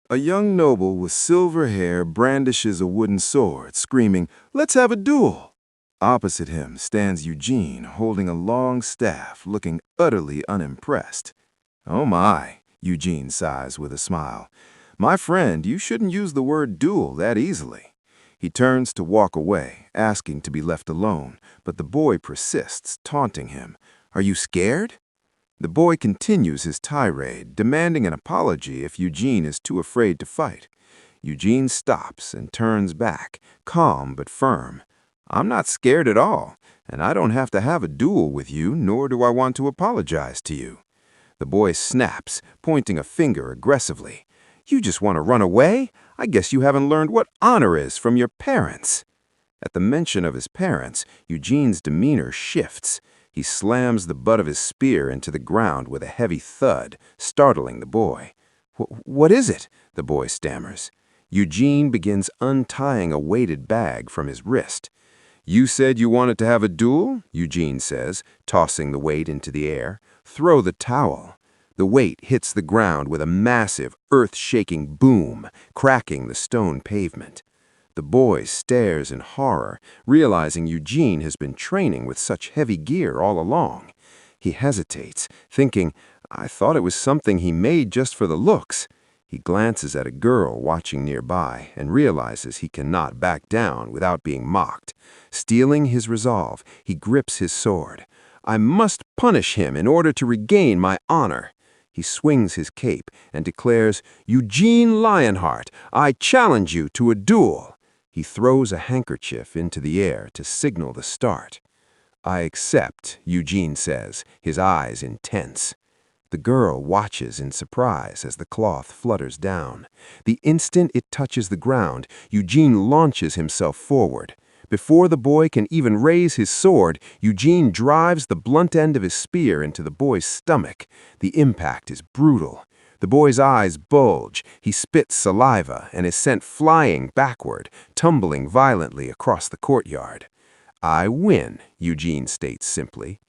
A young noble with silver hair brandishes a wooden sword, screaming, "Let's have a duel!" Opposite him stands Eugene, holding a long staff, looking utterly unimpressed. "Oh my," Eugene sighs with a smile. "My friend, you shouldn't use the word duel that easily." He turns to walk away, asking to be left alone, but the boy persists, taunting him. "Are you scared?" The boy continues his tirade, demanding an apology if Eugene is too afraid to fight. Eugene stops and turns back, calm but firm. "I'm not scared at all, and I don't have to have a duel with you, nor do I want to apologize to you." The boy snaps, pointing a finger aggressively. "You just want to run away? I guess you haven't learned what honor is from your parents." At the mention of his parents, Eugene's demeanor shifts. He slams the butt of his spear into the ground with a heavy thud, startling the boy. "What is it?" the boy stammers. Eugene begins untying a weighted bag from his wrist. "You said you wanted to have a duel?" Eugene says, tossing the weight into the air. "Throw the towel." The weight hits the ground with a massive, earth-shaking boom, cracking the stone pavement. The boy stares in horror, realizing Eugene has been training with such heavy gear all along. He hesitates, thinking, "I thought it was something he made just for the looks." He glances at a girl watching nearby and realizes he cannot back down without being mocked. Steeling his resolve, he grips his sword. "I must punish him in order to regain my honor." He swings his cape and declares, "Eugene Lionheart, I challenge you to a duel." He throws a handkerchief into the air to signal the start. "I accept," Eugene says, his eyes intense. The girl watches in surprise as the cloth flutters down. The instant it touches the ground, Eugene launches himself forward. Before the boy can even raise his sword, Eugene drives the blunt end of his spear into the boy's stomach. The impact is brutal. The boy's eyes bulge, he spits saliva, and is sent flying backward, tumbling violently across the courtyard. "I win," Eugene states simply.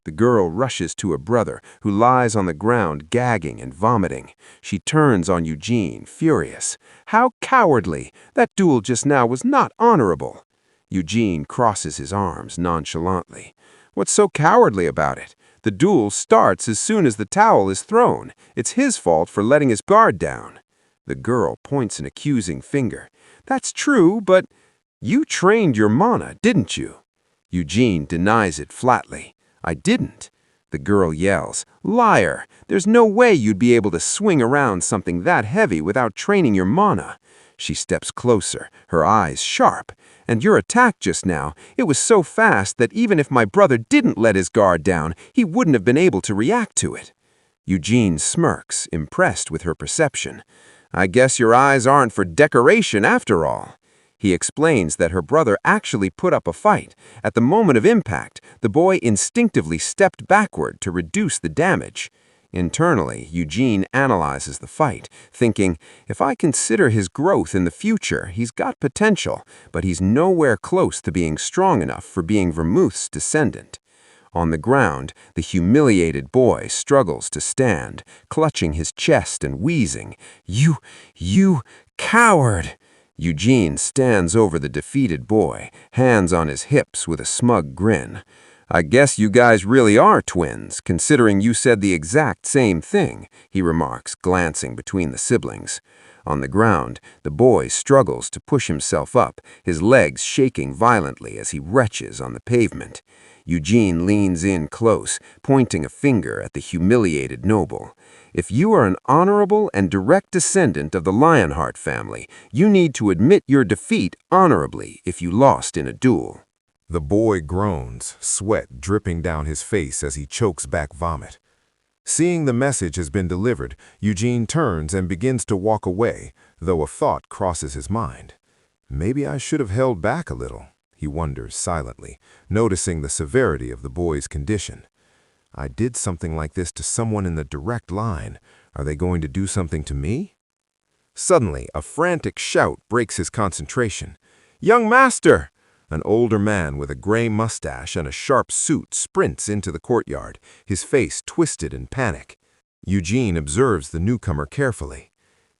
The girl rushes to her brother, who lies on the ground gagging and vomiting. She turns on Eugene, furious. "How cowardly! That duel just now was not honorable." Eugene crosses his arms nonchalantly. "What's so cowardly about it? The duel starts as soon as the towel is thrown. It's his fault for letting his guard down." The girl points an accusing finger. "That's true, but you trained your mana, didn't you?" Eugene denies it flatly. "I didn't." The girl yells, "Liar! There's no way you'd be able to swing around something that heavy without training your mana." She steps closer, her eyes sharp. "And your attack just now, it was so fast that even if my brother didn't let his guard down, he wouldn't have been able to react to it." Eugene smirks, impressed with her perception. "I guess your eyes aren't for decoration after all." He explains that her brother actually put up a fight. At the moment of impact, the boy instinctively stepped backward to reduce the damage. Internally, Eugene analyzes the fight, thinking, if I consider his growth in the future, he's got potential, but he's nowhere close to being strong enough for being Vermouth's descendant. On the ground, the humiliated boy struggles to stand, clutching his chest and wheezing, You coward!" Eugene stands over the defeated boy, hands on his hips with a smug grin. "I guess you guys really are twins, considering you said the exact same thing," he remarks, glancing between the siblings. On the ground, the boy struggles to push himself up, his legs shaking violently as he retches on the pavement. Eugene leans in close, pointing a finger at the humiliated noble. "If you are an honorable and direct descendant of the Lionheart family, you need to admit your defeat honorably if you lost in a duel." The boy groans, sweat dripping down his face as he chokes back vomit. Seeing the message has been delivered, Eugene turns and begins to walk away, though a thought crosses his mind. Maybe I should have held back a little, he wonders silently, noticing the severity of the boy's condition. I did something like this to someone in the direct line. Are they going to do something to me? Suddenly, a frantic shout breaks his concentration. "Young master!" An older man with a gray mustache and a sharp suit sprints into the courtyard, his face twisted in panic. Eugene observes the newcomer carefully.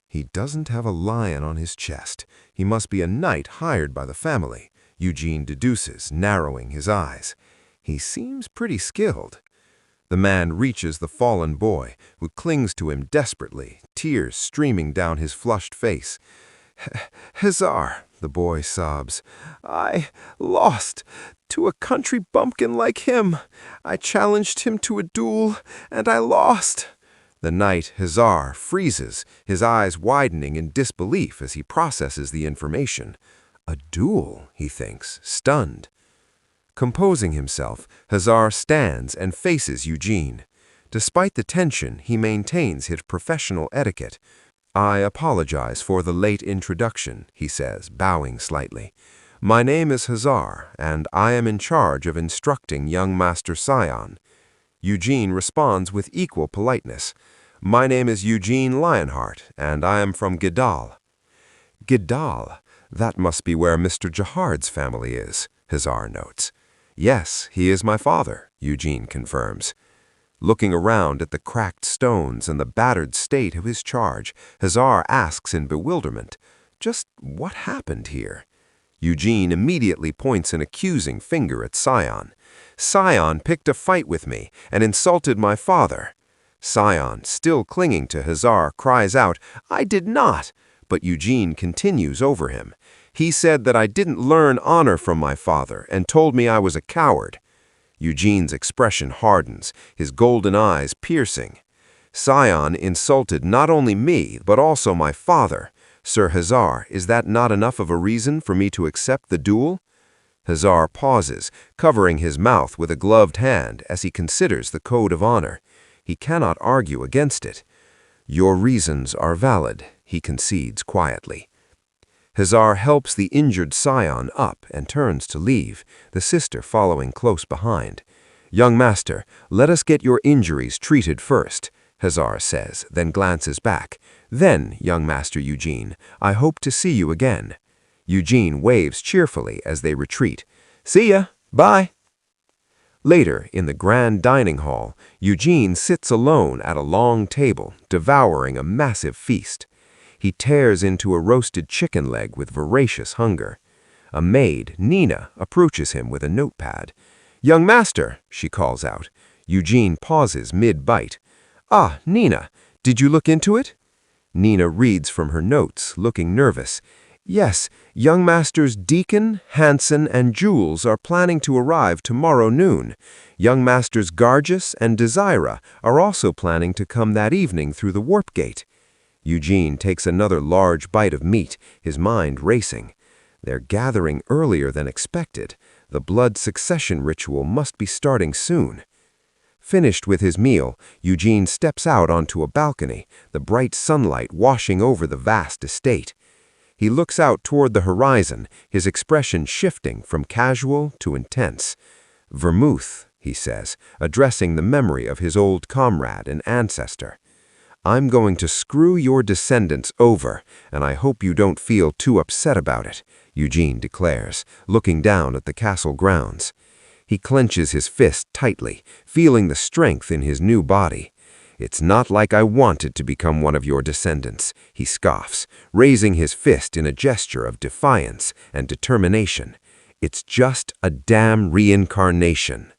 He doesn't have a lion on his chest. He must be a knight hired by the family, Eugene deduces, narrowing his eyes. He seems pretty skilled. The man reaches the fallen boy, who clings to him desperately, tears streaming down his flushed face. "Hazar," the boy sobs, "I lost to a country bumpkin like him. I challenged him to a duel, and I lost." The knight Hazar freezes, his eyes widening in disbelief as he processes the information. A duel, he thinks, stunned. Composing himself, Hazar stands and faces Eugene. Despite the tension, he maintains his professional etiquette. "I apologize for the late introduction," he says, bowing slightly. "My name is Hazar, and I am in charge of instructing young Master Sion." Eugene responds with equal politeness. "My name is Eugene Lionheart, and I am from Gedal." "Gedal? That must be where Mr. Jahard's family is," Hazar notes. "Yes, he is my father," Eugene confirms. Looking around at the cracked stones and the battered state of his charge, Hazar asks in bewilderment, "Just what happened here?" Eugene immediately points an accusing finger at Sion. "Sion picked a fight with me and insulted my father." Sion, still clinging to Hazar, cries out, "I did not!" But Eugene continues over him. "He said that I didn't learn honor from my father and told me I was a coward." Eugene's expression hardens, his golden eyes piercing. "Sion insulted not only me, but also my father. Sir Hazar, is that not enough of a reason for me to accept the duel?" Hazar pauses, covering his mouth with a gloved hand as he considers the code of honor. He cannot argue against it. "Your reasons are valid," he concedes quietly. Hazar helps the injured Sion up and turns to leave, the sister following close behind. "Young master, let us get your injuries treated first," Hazar says, then glances back. "Then, young Master Eugene, I hope to see you again." Eugene waves cheerfully as they retreat. "See ya! Bye!" Later, in the grand dining hall, Eugene sits alone at a long table, devouring a massive feast. He tears into a roasted chicken leg with voracious hunger. A maid, Nina, approaches him with a notepad. "Young master," she calls out. Eugene pauses mid-bite. "Ah, Nina, did you look into it?" Nina reads from her notes, looking nervous. "Yes, young masters Deacon, Hansen, and Jules are planning to arrive tomorrow noon. Young masters Gargis and Desira are also planning to come that evening through the warp gate." Eugene takes another large bite of meat, his mind racing. They're gathering earlier than expected. The blood succession ritual must be starting soon. Finished with his meal, Eugene steps out onto a balcony, the bright sunlight washing over the vast estate. He looks out toward the horizon, his expression shifting from casual to intense. "Vermouth," he says, addressing the memory of his old comrade and ancestor. "I'm going to screw your descendants over, and I hope you don't feel too upset about it," Eugene declares, looking down at the castle grounds. He clenches his fist tightly, feeling the strength in his new body. "It's not like I wanted to become one of your descendants," he scoffs, raising his fist in a gesture of defiance and determination. "It's just a damn reincarnation."